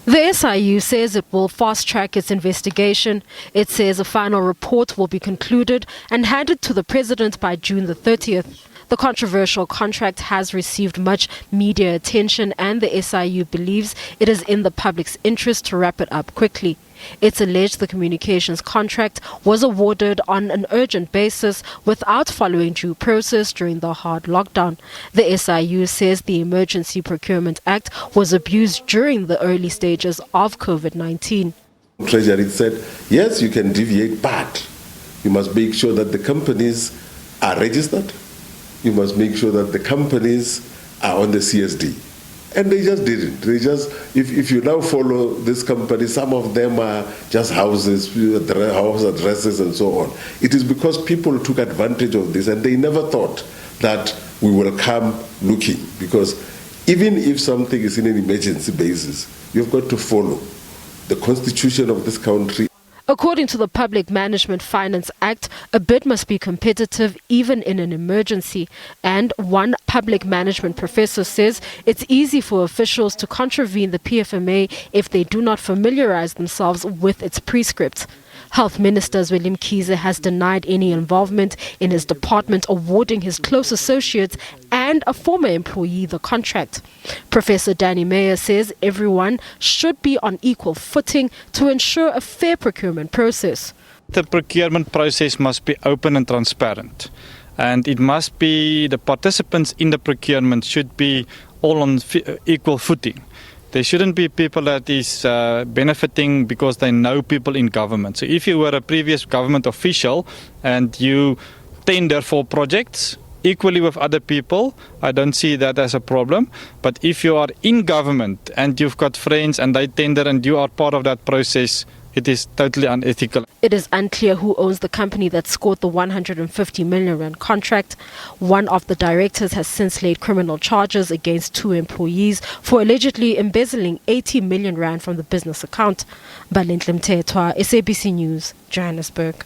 The SIU says it will fast-track its investigation. It says a final report will be concluded and handed to the President by June the 30th. The controversial contract has received much media attention, and the SIU believes it is in the public's interest to wrap it up quickly. It's alleged the communications contract was awarded on an urgent basis without following due process during the hard lockdown. The SIU says the Emergency Procurement Act was abused during the early stages of COVID-19. Treasury said, yes, you can deviate, but you must make sure that the companies are registered. You must make sure that the companies are on the CSD. And they just didn't. They just, if you now follow this company, some of them are just houses, house addresses and so on. It is because people took advantage of this and they never thought that we will come looking. Because even if something is in an emergency basis, you've got to follow the constitution of this country. According to the Public Management Finance Act, a bid must be competitive even in an emergency. And one public management professor says it's easy for officials to contravene the PFMA if they do not familiarize themselves with its prescripts. Health Minister Zweli Mkhize has denied any involvement in his department awarding his close associates and a former employee the contract. Professor Dedani says everyone should be on equal footing to ensure a fair procurement process. The procurement process must be open and transparent, and it must be the participants in the procurement should be all on equal footing. There shouldn't be people that is benefiting because they know people in government. So if you were a previous government official and you tender for projects equally with other people, I don't see that as a problem. But if you are in government and you've got friends and they tender and you are part of that process, it is totally unethical. It is unclear who owns the company that scored the 150 million rand contract. One of the directors has since laid criminal charges against 2 employees for allegedly embezzling 80 million rand from the business account. Balenhle Mthethwa, SABC News, Johannesburg.